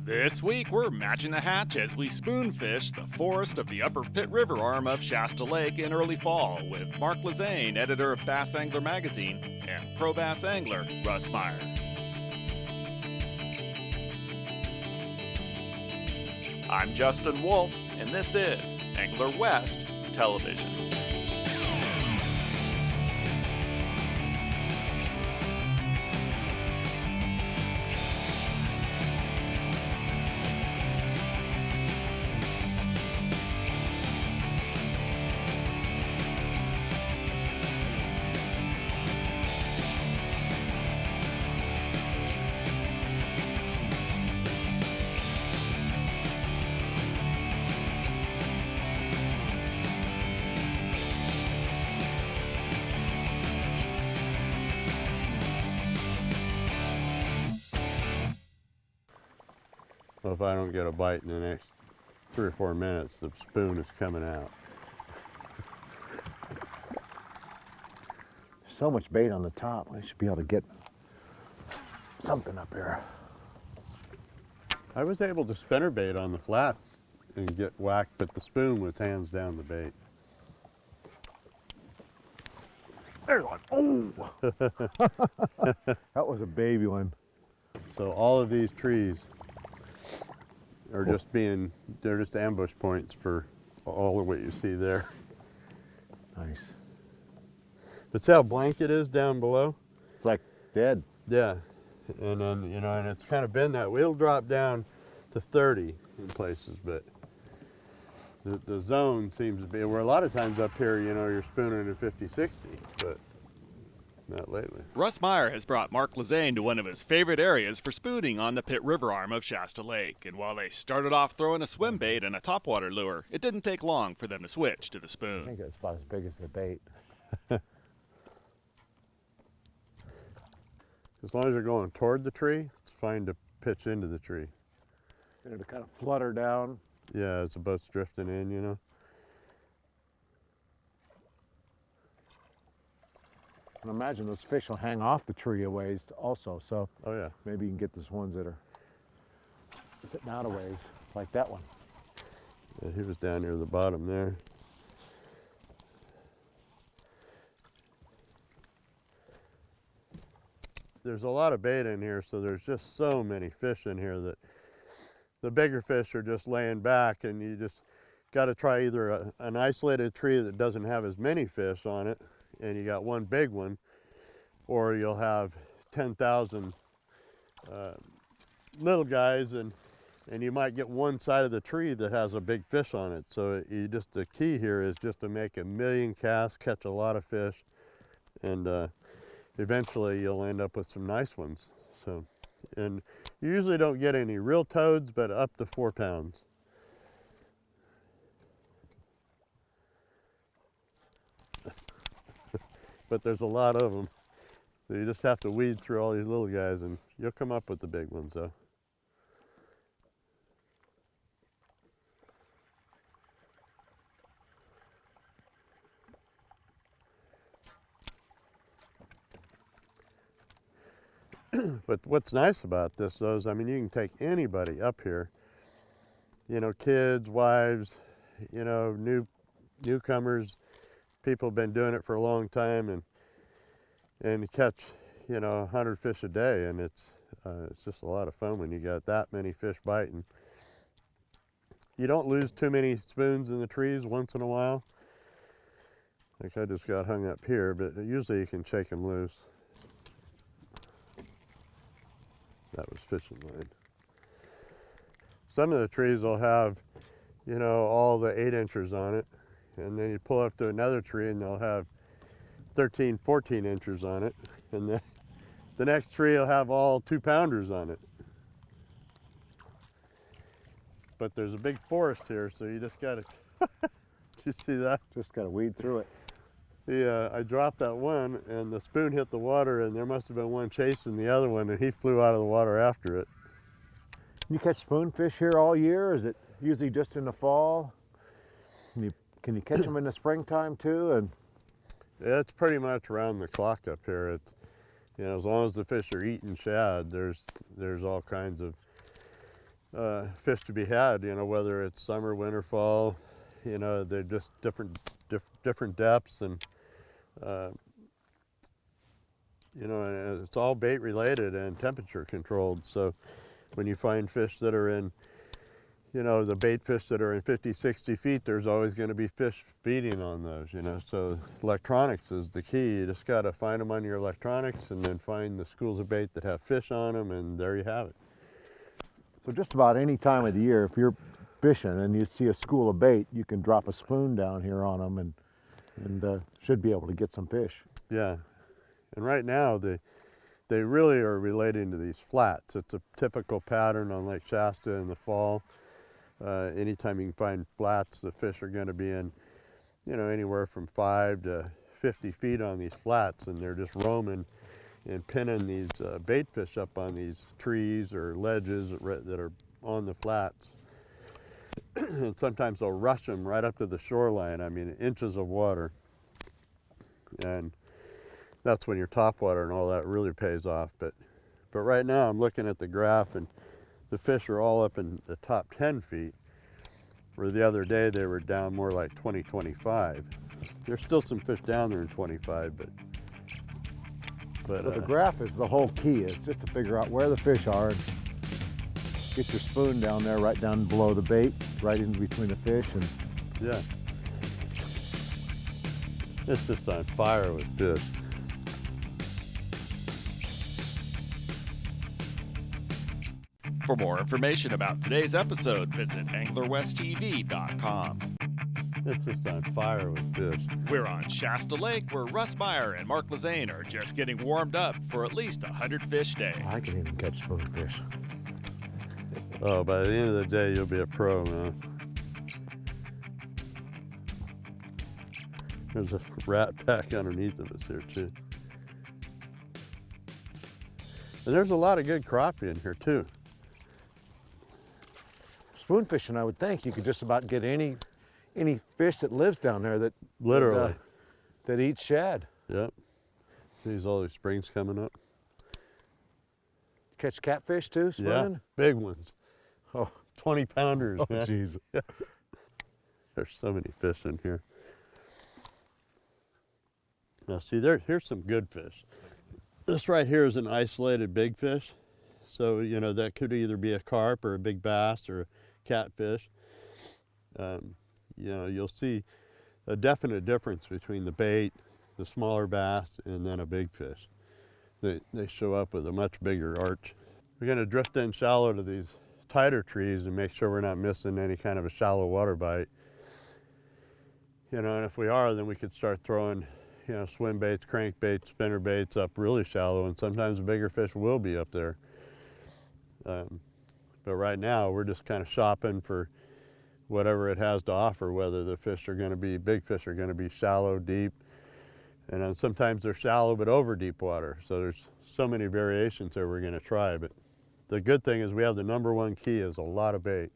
This week, we're matching the hatch as we spoonfish the forest of the upper Pit River arm of Shasta Lake in early fall with Mark Lassagne, editor of Bass Angler magazine, and pro bass angler Russ Meyer. I'm Justin Wolf, and this is Angler West Television. Well, if I don't get a bite in the next 3 or 4 minutes, the spoon is coming out. So much bait on the top. I should be able to get something up here. I was able to spinnerbait on the flats and get whacked, but the spoon was hands down the bait. There's one. Oh! That was a baby one. So all of these trees are they're just ambush points for all of what you see there. Nice. But see how blank it is down below? It's like dead. Yeah. And then, and it's kind of been that. We'll drop down to 30 in places, but the zone seems to be, where a lot of times up here, you're spooning at 50, 60, but not lately. Russ Meyer has brought Mark Lassagne to one of his favorite areas for spooning on the Pit River arm of Shasta Lake. And while they started off throwing a swim bait and a topwater lure, it didn't take long for them to switch to the I spoon. think it's about as big as the bait. As long as you're going toward the tree, it's fine to pitch into the tree. And it'll kind of flutter down. Yeah, as the boat's drifting in, And imagine those fish will hang off the tree a ways also, so Oh yeah. maybe you can get those ones that are sitting out a ways, like that one. Yeah, he was down near the bottom there. There's a lot of bait in here, so there's just so many fish in here that the bigger fish are just laying back, and you just got to try either an isolated tree that doesn't have as many fish on it, and you got one big one, or you'll have 10,000 little guys, and you might get one side of the tree that has a big fish on it. So the key here is just to make a million casts, catch a lot of fish, and eventually you'll end up with some nice ones. So, and you usually don't get any real toads, but up to 4 pounds. But there's a lot of them. So you just have to weed through all these little guys and you'll come up with the big ones though. But what's nice about this though is, you can take anybody up here, kids, wives, newcomers. People have been doing it for a long time, and you catch 100 fish a day, and it's just a lot of fun when you got that many fish biting. You don't lose too many spoons in the trees once in a while. Like I just got hung up here, but usually you can shake them loose. That was fishing line. Some of the trees will have all the 8-inchers on it. And then you pull up to another tree and they'll have 13, 14 inchers on it. And then the next tree will have all 2-pounders on it. But there's a big forest here, so you just gotta, did you see that? Just gotta weed through it. Yeah, I dropped that one and the spoon hit the water, and there must have been one chasing the other one, and he flew out of the water after it. You catch spoonfish here all year, or is it usually just in the fall? Can you catch them in the springtime too? And Yeah, it's pretty much around the clock up here. You know, as long as the fish are eating shad, there's all kinds of fish to be had. You know, whether it's summer, winter, fall. You know, they're just different depths, and you know, and it's all bait related and temperature controlled. So when you find fish that are in, you know, the bait fish that are in 50, 60 feet, there's always going to be fish feeding on those, you know. So electronics is the key. You just got to find them on your electronics and then find the schools of bait that have fish on them, and there you have it. So just about any time of the year, if you're fishing and you see a school of bait, you can drop a spoon down here on them and should be able to get some fish. Yeah. And right now, they really are relating to these flats. It's a typical pattern on Lake Shasta in the fall. Anytime you can find flats, the fish are going to be in, you know, anywhere from 5 to 50 feet on these flats, and they're just roaming and pinning these bait fish up on these trees or ledges that are on the flats. And sometimes they'll rush them right up to the shoreline, I mean, inches of water. And that's when your topwater and all that really pays off. But right now I'm looking at the graph, and the fish are all up in the top 10 feet, where the other day they were down more like 20, 25. There's still some fish down there in 25, but So the graph is the whole key, is just to figure out where the fish are and get your spoon down there, right down below the bait, right in between the fish. And yeah, it's just on fire with fish. For more information about today's episode, visit anglerwesttv.com. It's just on fire with fish. We're on Shasta Lake, where Russ, Meyer, and Mark Lassagne are just getting warmed up for at least 100 fish a day. I can even catch spoonfish. Oh, by the end of the day, you'll be a pro, man. There's a rat pack underneath of us here, too. And there's a lot of good crappie in here, too. Spoonfishing, I would think you could just about get any fish that lives down there that Literally. that eats shad. Yep. See all these springs coming up? Catch catfish too, swimming? Yeah, big ones. Oh, 20 pounders, oh, man. jeez. There's so many fish in here. Now see, here's some good fish. This right here is an isolated big fish. So, you know, that could either be a carp or a big bass or a catfish. You know, you'll see a definite difference between the bait, the smaller bass, and then a big fish. They show up with a much bigger arch. We're going to drift in shallow to these tighter trees and make sure we're not missing any kind of a shallow water bite. You know, and if we are, then we could start throwing, you know, swim baits, crank baits, spinner baits up really shallow, and sometimes the bigger fish will be up there. But right now, we're just kind of shopping for whatever it has to offer, whether the fish are going to be, big fish are going to be shallow, deep, and then sometimes they're shallow but over deep water. So there's so many variations that we're going to try. But the good thing is we have the #1 key is a lot of bait.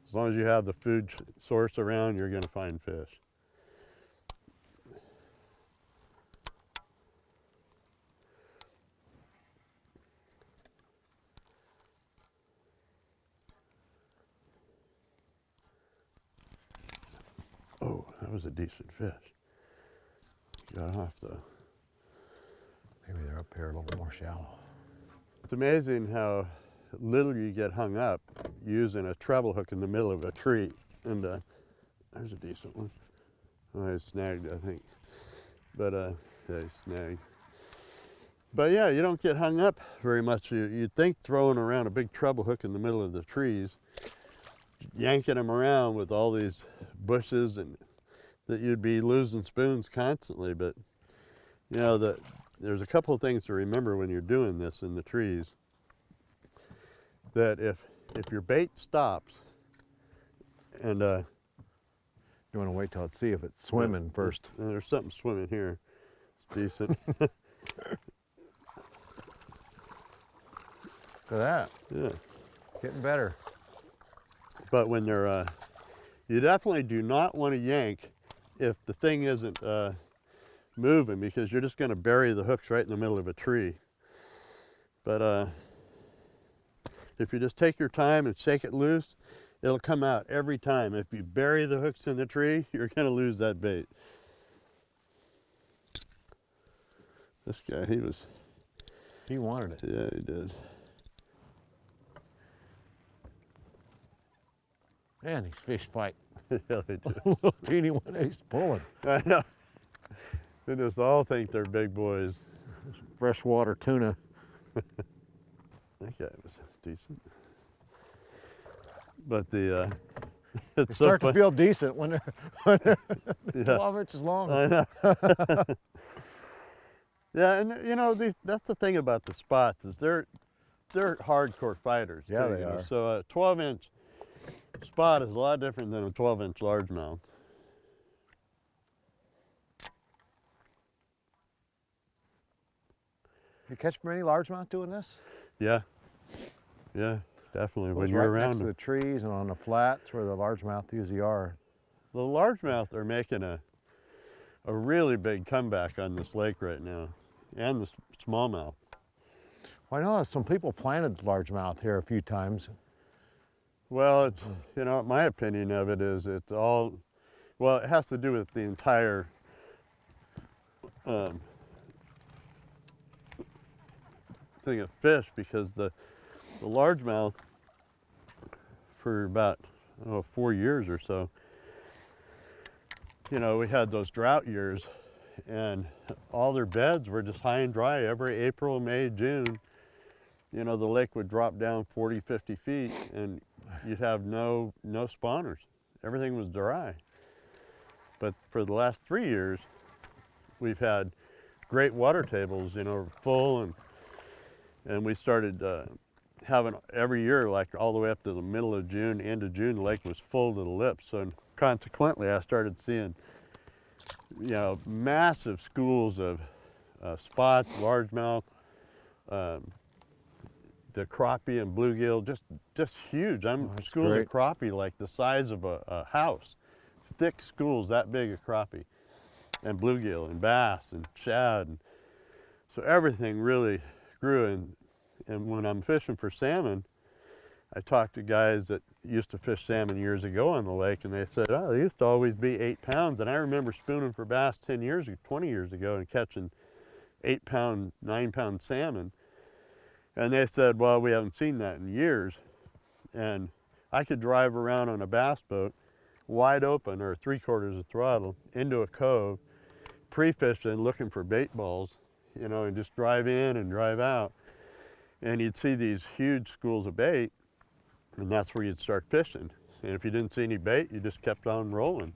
As long as you have the food source around, you're going to find fish. Oh, that was a decent fish. Got off though. Maybe they're up here a little more shallow. It's amazing how little you get hung up using a treble hook in the middle of a tree. And there's a decent one. Oh, I snagged, I think. But yeah, he snagged. But yeah, you don't get hung up very much. You'd think throwing around a big treble hook in the middle of the trees, yanking them around with all these bushes, and that you'd be losing spoons constantly. But you know, there's a couple of things to remember when you're doing this in the trees. That if your bait stops, and You want to wait till it see if it's swimming first. there's something swimming here. It's decent. Look at that, Yeah. getting better. But when they're, you definitely do not want to yank if the thing isn't moving, because you're just going to bury the hooks right in the middle of a tree. But if you just take your time and shake it loose, it'll come out every time. If you bury the hooks in the tree, you're going to lose that bait. This guy, He wanted it. yeah, he did. Man, these fish fight. Yeah, they do. Little teeny one he's pulling. I know. They just all think they're big boys. Freshwater tuna. That guy was decent. But the They it's so start to fun. feel decent when they're Yeah. 12 inches long. I know. Yeah, and you know, that's the thing about the spots, is they're hardcore fighters. Yeah, too, they you know. are. So a 12-inch spot is a lot different than a 12-inch largemouth. You catch many largemouth doing this? Yeah, yeah, definitely. When Goes you're right around next to them. the trees and on the flats where the largemouth usually are. The largemouth are making a really big comeback on this lake right now, and the smallmouth. Well, I know that some people planted largemouth here a few times. Well, it's, you know, my opinion of it is it's all, well, it has to do with the entire thing of fish, because the largemouth, for about 4 years or so, you know, we had those drought years, and all their beds were just high and dry. Every April, May, June, you know, the lake would drop down 40, 50 feet, and you'd have no spawners. Everything was dry. But for the last 3 years, we've had great water tables, you know, full, and we started having every year, like all the way up to the middle of June, end of June, the lake was full to the lips. So consequently, I started seeing, you know, massive schools of spots, largemouth, the crappie and bluegill, just huge. That's Schools great. of crappie like the size of a house, thick schools that big of crappie, and bluegill and bass and shad. And so everything really grew. And when I'm fishing for salmon, I talked to guys that used to fish salmon years ago on the lake, and they said, oh, they used to always be 8 pounds. And I remember spooning for bass 20 years ago and catching 8-pound, 9-pound salmon. And they said, well, we haven't seen that in years. And I could drive around on a bass boat, wide open or 3/4 of throttle, into a cove, pre-fishing, looking for bait balls, you know, and just drive in and drive out. And you'd see these huge schools of bait, and that's where you'd start fishing. And if you didn't see any bait, you just kept on rolling.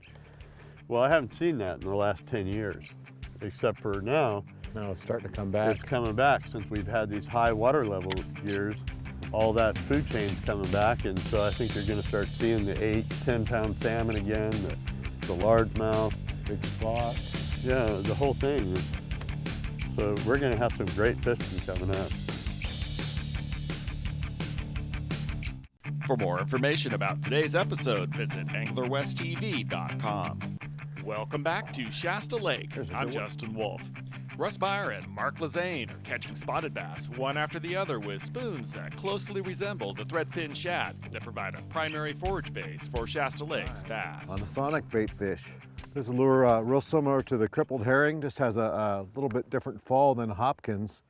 Well, I haven't seen that in the last 10 years, except for now. Now it's starting to come It's back. coming back since we've had these high water level years. All that food chain's coming back, and so I think you're going to start seeing the 8-10-pound salmon again, the largemouth, Big spot. yeah, the whole thing. So we're going to have some great fishing coming up. For more information about today's episode, visit anglerwesttv.com. Welcome back to Shasta Lake. There's a I'm good one. Justin Wolf. Russ Meyer and Mark Lassagne are catching spotted bass one after the other with spoons that closely resemble the threadfin shad that provide a primary forage base for Shasta Lake's bass. On the sonic bait fish. This lure, real similar to the crippled herring, just has a little bit different fall than Hopkins.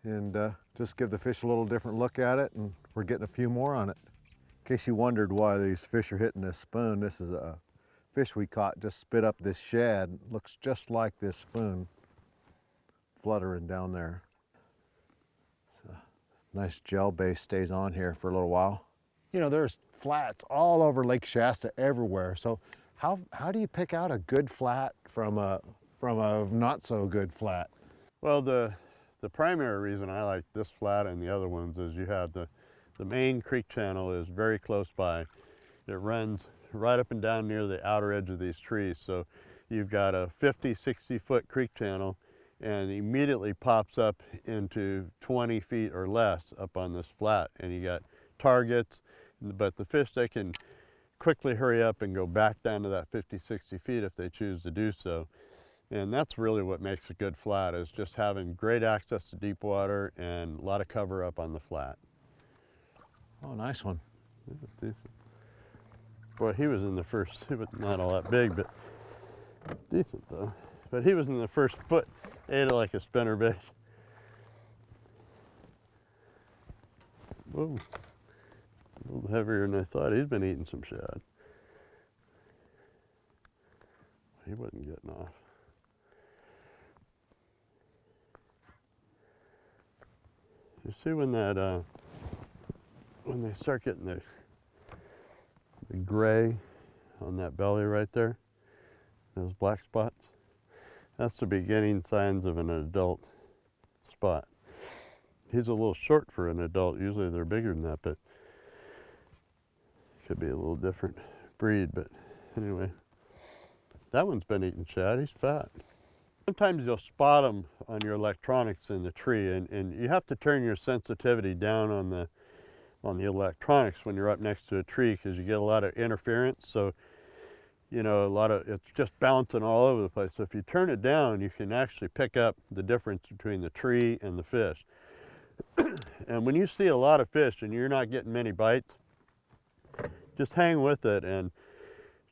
And just give the fish a little different look at it, and we're getting a few more on it. In case you wondered why these fish are hitting this spoon, this is a fish we caught, just spit up this shad. Looks just like this spoon, fluttering down there. So, nice gel base stays on here for a little while. You know, there's flats all over Lake Shasta everywhere. So how do you pick out a good flat from a not so good flat? Well, the primary reason I like this flat and the other ones is you have the main creek channel is very close by. It runs right up and down near the outer edge of these trees. So you've got a 50, 60 foot creek channel, and immediately pops up into 20 feet or less up on this flat. And you got targets, but the fish, they can quickly hurry up and go back down to that 50, 60 feet if they choose to do so. And that's really what makes a good flat, is just having great access to deep water and a lot of cover up on the flat. Oh, nice one. Yeah, decent. Boy, he was in the first, he was not all that big, but decent though. But he was in the first foot, ate it like a spinnerbait. Whoa, a little heavier than I thought. He's been eating some shad. He wasn't getting off. You see when that, when they start getting the gray on that belly right there, those black spots, that's the beginning signs of an adult spot. He's a little short for an adult. Usually they're bigger than that, but could be a little different breed. But anyway, that one's been eating shad. He's fat. Sometimes you'll spot them on your electronics in the tree, and you have to turn your sensitivity down on the electronics when you're up next to a tree, because you get a lot of interference. So, you know, it's just bouncing all over the place. So if you turn it down, you can actually pick up the difference between the tree and the fish. And when you see a lot of fish and you're not getting many bites, just hang with it and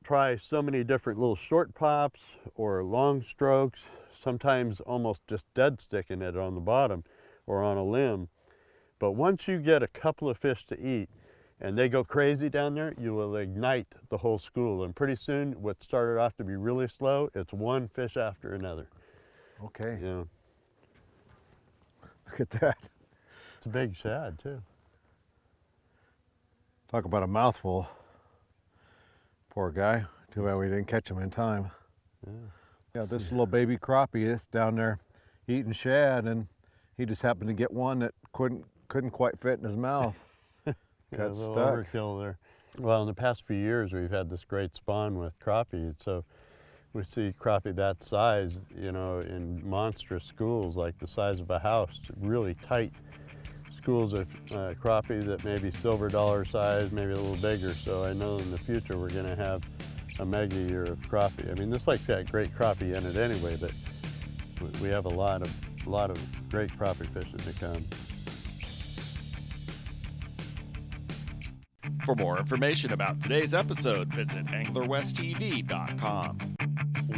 try so many different little short pops or long strokes, sometimes almost just dead sticking it on the bottom or on a limb. But once you get a couple of fish to eat and they go crazy down there, you will ignite the whole school. And pretty soon, what started off to be really slow, it's one fish after another. Okay. Yeah. Look at that. It's a big shad too. Talk about a mouthful. Poor guy. Too bad we didn't catch him in time. Yeah. Yeah, this little baby crappie is down there eating shad, and he just happened to get one that couldn't quite fit in his mouth. Yeah, Got stuck. Overkill there. Well, in the past few years, we've had this great spawn with crappie. So we see crappie that size, you know, in monstrous schools, like the size of a house, really tight schools of crappie that may be silver dollar size, maybe a little bigger. So I know in the future we're going to have a mega year of crappie. I mean, this lake's got great crappie in it anyway, but we have a lot of great crappie fishing to come. For more information about today's episode, visit anglerwesttv.com.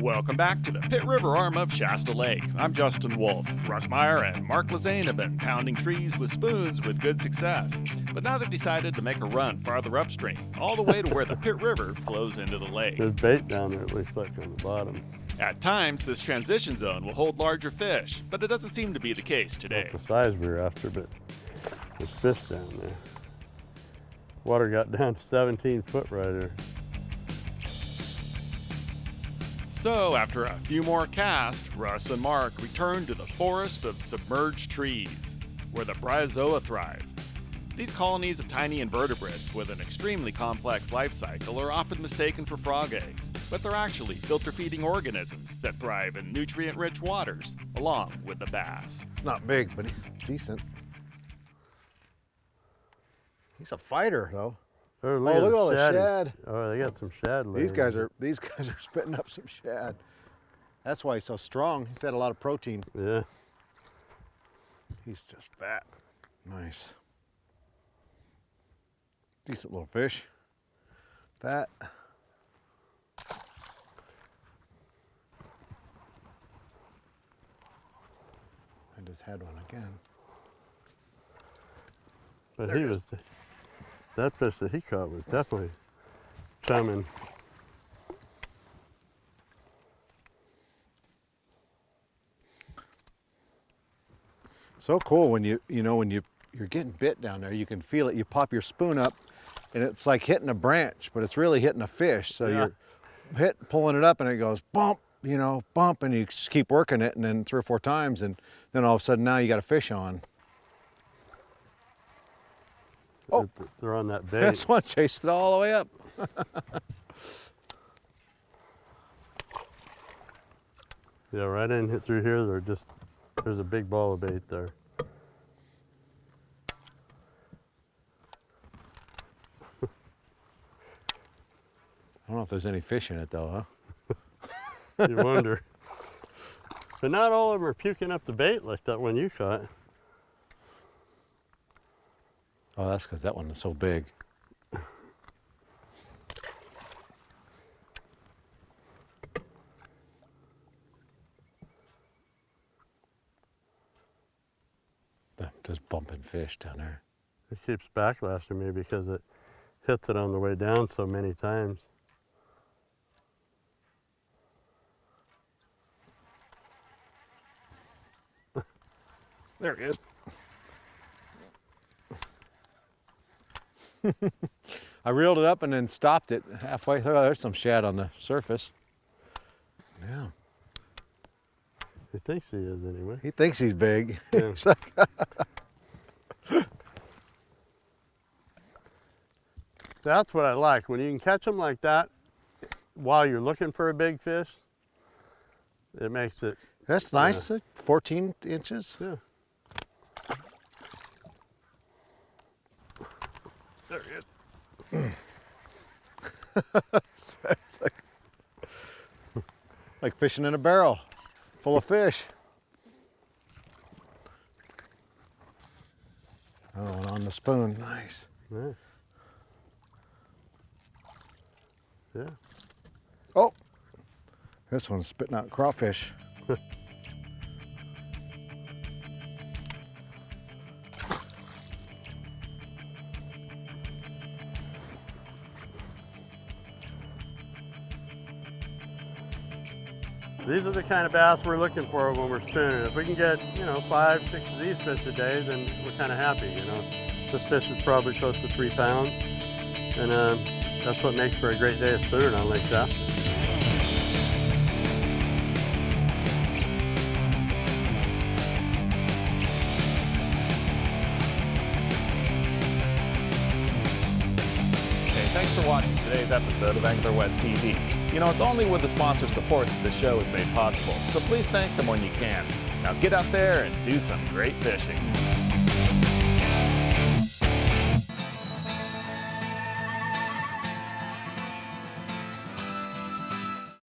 Welcome back to the Pit River arm of Shasta Lake. I'm Justin Wolf. Russ Meyer and Mark Lassagne have been pounding trees with spoons with good success, but now they've decided to make a run farther upstream, all the way to where the Pit River flows into the lake. There's bait down there, it looks like, on the bottom. At times, this transition zone will hold larger fish, but it doesn't seem to be the case today. Not the size we were after, but there's fish down there. Water got down to 17 foot right there. So, after a few more casts, Russ and Mark return to the forest of submerged trees, where the bryozoa thrive. These colonies of tiny invertebrates with an extremely complex life cycle are often mistaken for frog eggs, but they're actually filter-feeding organisms that thrive in nutrient-rich waters, along with the bass. Not big, but he's decent. He's a fighter, though. Oh, Look at all the shad. Oh, they got some shad layers. These guys are spitting up some shad. That's why he's so strong. He's had a lot of protein. Yeah. He's just fat. Nice. Decent little fish. Fat. I just had one again. But There it is. that fish that he caught was definitely chumming. So cool when you're getting bit down there, you can feel it. You pop your spoon up and it's like hitting a branch, but it's really hitting a fish. So Yeah. you're pulling it up and it goes bump, bump, and you just keep working it, and then 3 or 4 times, and then all of a sudden now you got a fish on. Oh. They're on that bait. This one chased it all the way up. Yeah, right in hit through here. There's a big ball of bait there. I don't know if there's any fish in it though, huh? You wonder. But not all of them are puking up the bait like that one you caught. Oh, that's because that one is so big. Just bumping fish down there. It keeps backlashing me because it hits it on the way down so many times. There he is. I reeled it up and then stopped it halfway. Oh, there's some shad on the surface. Yeah. He thinks he is anyway. He thinks he's big. Yeah. That's what I like. When you can catch them like that while you're looking for a big fish, it makes it... That's nice. 14 inches. Yeah. There he is. Like fishing in a barrel full of fish. Oh, and on the spoon. Nice. Nice. Yeah. Oh, this one's spitting out crawfish. These are the kind of bass we're looking for when we're spooning. If we can get, 5, 6 of these fish a day, then we're kind of happy, This fish is probably close to 3 pounds. And that's what makes for a great day of spooning on Lake Shasta. Thanks for watching today's episode of Angler West TV. It's only with the sponsor support that the show is made possible, so please thank them when you can. Now get out there and do some great fishing.